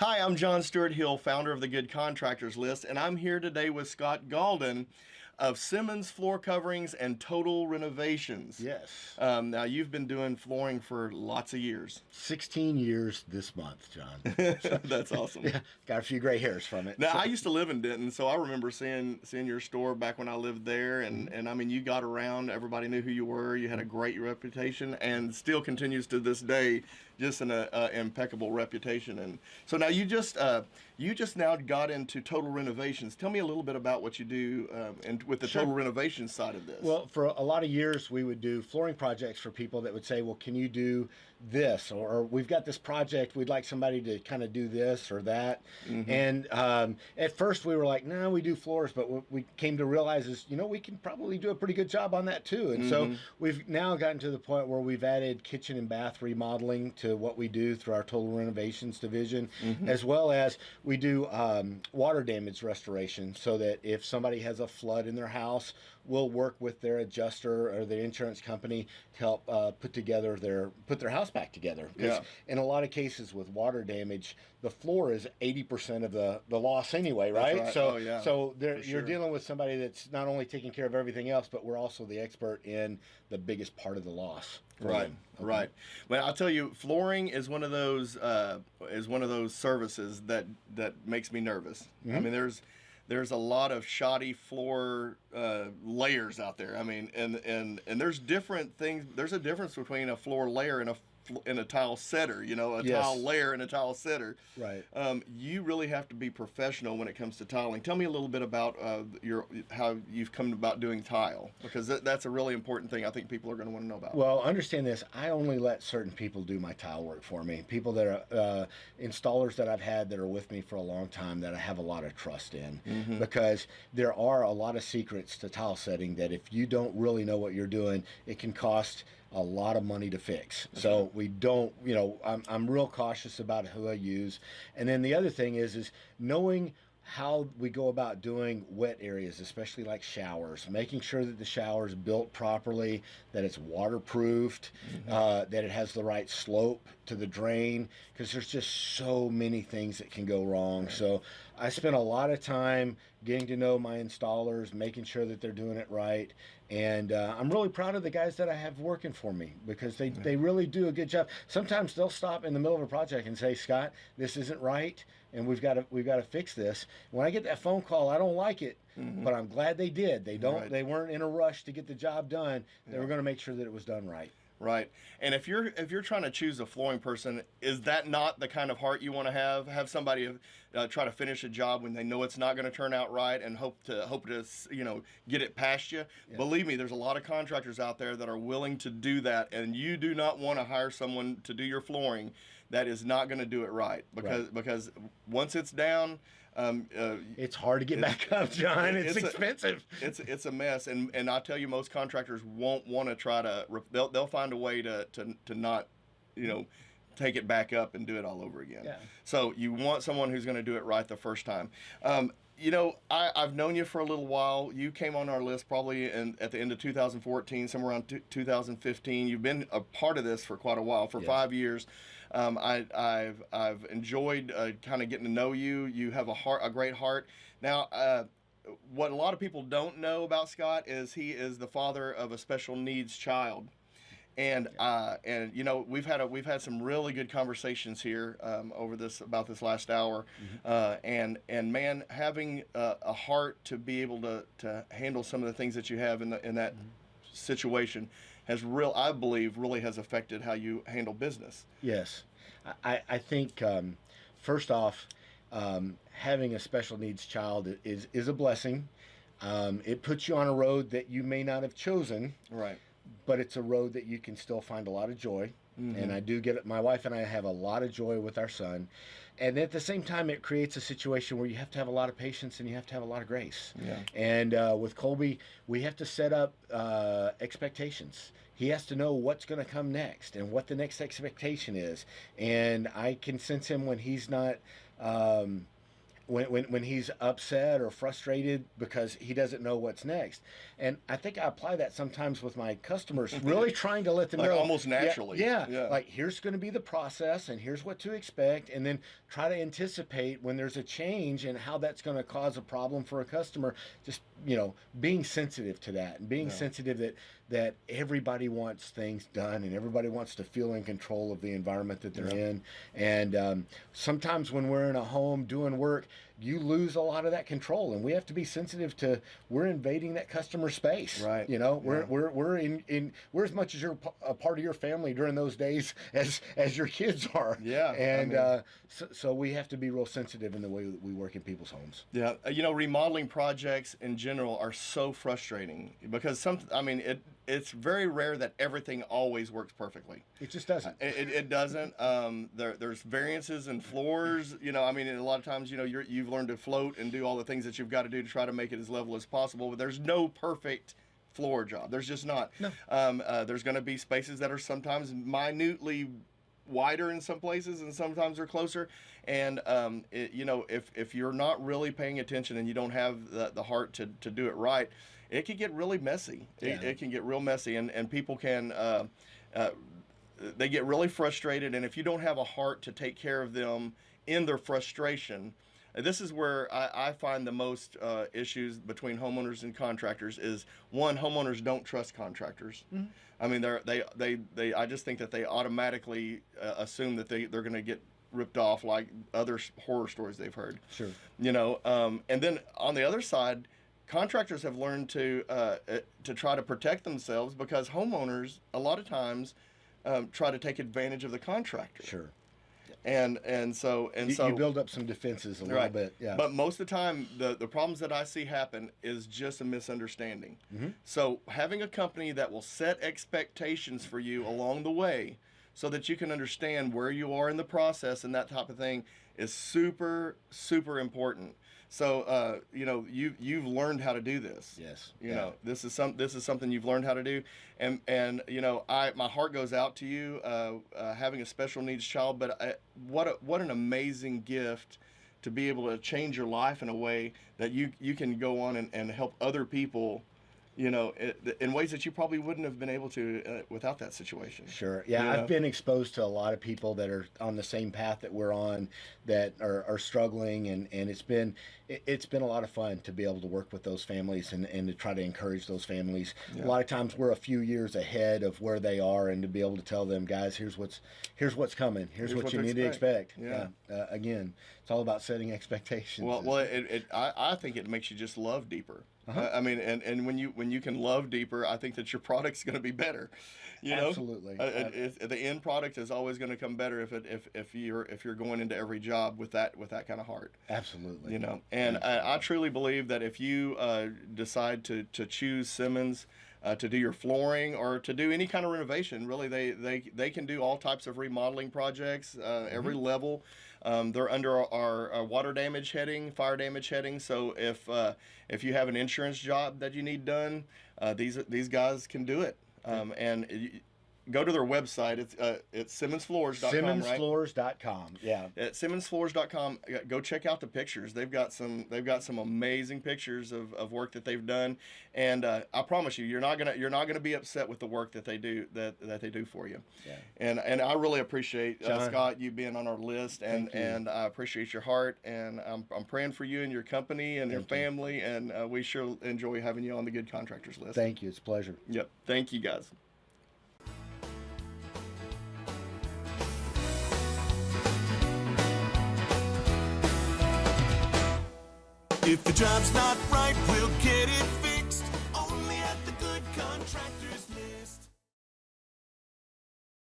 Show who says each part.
Speaker 1: Hi, I'm John Stuart Hill, founder of the Good Contractors List, and I'm here today with Scott Galden of Simmons Floor Coverings and Total Renovations.
Speaker 2: Yes.
Speaker 1: Now, you've been doing flooring for lots of years.
Speaker 2: 16 years this month, John.
Speaker 1: That's awesome.
Speaker 2: Yeah, got a few gray hairs from it.
Speaker 1: Now, I used to live in Denton, so I remember seeing your store back when I lived there, and I mean, you got around. Everybody knew who you were. You had a great reputation, and still continues to this day, just an impeccable reputation. And so now you just now got into total renovations. Tell me a little bit about what you do, and with the
Speaker 2: Sure.
Speaker 1: total renovation side of this.
Speaker 2: Well, for a lot of years, we would do flooring projects for people that would say, well, can you do this? Or we've got this project, we'd like somebody to kind of do this or that. And at first we were like, no, we do floors, but what we came to realize is, we can probably do a pretty good job on that too. And so we've now gotten to the point where we've added kitchen and bath remodeling to what we do through our total renovations division, as well as we do water damage restoration, so that if somebody has a flood in their house, we'll work with their adjuster or the insurance company to help put their house back together. 'Cause
Speaker 1: Yeah.
Speaker 2: in a lot of cases with water damage, the floor is 80% of the loss anyway, right?
Speaker 1: right.
Speaker 2: So
Speaker 1: Oh, yeah.
Speaker 2: so
Speaker 1: For
Speaker 2: you're
Speaker 1: sure.
Speaker 2: dealing with somebody that's not only taking care of everything else, but we're also the expert in the biggest part of the loss. for
Speaker 1: Right,
Speaker 2: them. Okay.
Speaker 1: right. Well, I'll tell you, flooring is one of those services that makes me nervous. I mean, there's a lot of shoddy floor layers out there. I mean, and there's different things. There's a difference between a floor layer and a tile setter. A
Speaker 2: Yes.
Speaker 1: tile layer and a tile setter.
Speaker 2: Right.
Speaker 1: You really have to be professional when it comes to tiling. Tell me a little bit about how you've come about doing tile, because that's a really important thing I think people are going to want to know about.
Speaker 2: Well, understand this. I only let certain people do my tile work for me. People that are installers that I've had that are with me for a long time, that I have a lot of trust in, because there are a lot of secrets to tile setting that if you don't really know what you're doing, it can cost a lot of money to fix. So we don't, I'm real cautious about who I use. And then the other thing is knowing how we go about doing wet areas, especially like showers, making sure that the shower is built properly, that it's waterproofed, that it has the right slope to the drain, because there's just so many things that can go wrong. So I spend a lot of time getting to know my installers, making sure that they're doing it right. And I'm really proud of the guys that I have working for me, because they really do a good job. Sometimes they'll stop in the middle of a project and say, Scott, this isn't right, and we've got to fix this. When I get that phone call, I don't like it, but I'm glad they did. They weren't in a rush to get the job done. They were going to make sure that it was done right.
Speaker 1: Right. And if you're trying to choose a flooring person, is that not the kind of heart you want to have? Have somebody try to finish a job when they know it's not going to turn out right, and hope to get it past you.
Speaker 2: Yeah.
Speaker 1: Believe me, there's a lot of contractors out there that are willing to do that, and you do not want to hire someone to do your flooring that is not going to do it right, because once it's down,
Speaker 2: it's hard to get back up, John. It's expensive.
Speaker 1: It's a mess, and I tell you, most contractors won't want to try to. They'll find a way to not, take it back up and do it all over again.
Speaker 2: Yeah.
Speaker 1: So you want someone who's going to do it right the first time. I've known you for a little while. You came on our list probably at the end of 2014, somewhere around 2015. You've been a part of this for quite a while, for
Speaker 2: Yes.
Speaker 1: 5 years. I've enjoyed kind of getting to know you. You have a great heart. Now, what a lot of people don't know about Scott is he is the father of a special needs child. And we've had some really good conversations here about this last hour, and man, having a heart to be able to handle some of the things that you have in that situation I believe really has affected how you handle business.
Speaker 2: Yes. I think, first off, having a special needs child is a blessing. It puts you on a road that you may not have chosen.
Speaker 1: Right.
Speaker 2: But it's a road that you can still find a lot of joy. And I do get it. My wife and I have a lot of joy with our son. And at the same time, it creates a situation where you have to have a lot of patience and you have to have a lot of grace.
Speaker 1: Yeah.
Speaker 2: And with Colby, we have to set up expectations. He has to know what's going to come next and what the next expectation is. And I can sense him when he's not when he's upset or frustrated because he doesn't know what's next. And I think I apply that sometimes with my customers, really trying to let them
Speaker 1: like
Speaker 2: know
Speaker 1: almost naturally.
Speaker 2: Yeah, like here's going to be the process and here's what to expect, and then try to anticipate when there's a change and how that's going to cause a problem for a customer. Just, being sensitive to that, and being sensitive that everybody wants things done and everybody wants to feel in control of the environment that they're in. And sometimes when we're in a home doing work, you lose a lot of that control, and we have to be sensitive to, we're invading that customer space.
Speaker 1: Right.
Speaker 2: We're we're as much as you're a part of your family during those days as your kids are.
Speaker 1: Yeah.
Speaker 2: And so we have to be real sensitive in the way that we work in people's homes.
Speaker 1: Yeah. Remodeling projects in general are so frustrating because it's very rare that everything always works perfectly.
Speaker 2: It just doesn't.
Speaker 1: It doesn't. There's variances in floors. A lot of times, you've learned to float and do all the things that you've got to do to try to make it as level as possible. But there's no perfect floor job. There's just not.
Speaker 2: No.
Speaker 1: There's going to be spaces that are sometimes minutely wider in some places, and sometimes they're closer. And if you're not really paying attention and you don't have the heart to do it right, it can get really messy. It can get real messy, and people can they get really frustrated. And if you don't have a heart to take care of them in their frustration, this is where I find the most issues between homeowners and contractors is, one, homeowners don't trust contractors. Mm-hmm. I just think that they automatically assume that they're going to get ripped off like other horror stories they've heard.
Speaker 2: Sure.
Speaker 1: And then on the other side, contractors have learned to try to protect themselves, because homeowners a lot of times try to take advantage of the contractor.
Speaker 2: Sure.
Speaker 1: And so
Speaker 2: you build up some defenses a little bit. Yeah.
Speaker 1: But most of the time, the problems that I see happen is just a misunderstanding.
Speaker 2: Mm-hmm.
Speaker 1: So having a company that will set expectations for you along the way, so that you can understand where you are in the process and that type of thing, is super, super important. So you've learned how to do this.
Speaker 2: Yes.
Speaker 1: This is something you've learned how to do, and my heart goes out to you having a special needs child. But what an amazing gift to be able to change your life in a way that you can go on and help other people, in ways that you probably wouldn't have been able to without that situation.
Speaker 2: Sure. Yeah, I've been exposed to a lot of people that are on the same path that we're on, that are struggling, and it's been a lot of fun to be able to work with those families and to try to encourage those families. Yeah. A lot of times we're a few years ahead of where they are, and to be able to tell them, guys, here's what's coming. Here's what you need to expect.
Speaker 1: Yeah.
Speaker 2: Again, it's all about setting expectations.
Speaker 1: Well, I think it makes you just love deeper.
Speaker 2: Uh-huh.
Speaker 1: And when you can love deeper, I think that your product's going to be better.
Speaker 2: Absolutely.
Speaker 1: The end product is always going to come better if you're going into every job with that kind of heart.
Speaker 2: Absolutely.
Speaker 1: And I truly believe that if you decide to choose Simmons to do your flooring or to do any kind of renovation, really they can do all types of remodeling projects, every level. They're under our water damage heading, fire damage heading. So if you have an insurance job that you need done, these guys can do it. Go to their website. It's simmonsfloors.com,
Speaker 2: simmonsfloors.com. Yeah.
Speaker 1: At simmonsfloors.com, go check out the pictures. They've got some amazing pictures of work that they've done, and I promise you're not gonna be upset with the work that they do that they do for you.
Speaker 2: Yeah.
Speaker 1: And I really appreciate
Speaker 2: John,
Speaker 1: Scott, you being on our list, and I appreciate your heart, and I'm praying for you and your company and your family, and we sure enjoy having you on the Good Contractors List.
Speaker 2: Thank you. It's a pleasure.
Speaker 1: Yep. Thank you, guys.
Speaker 3: If the job's not right, we'll get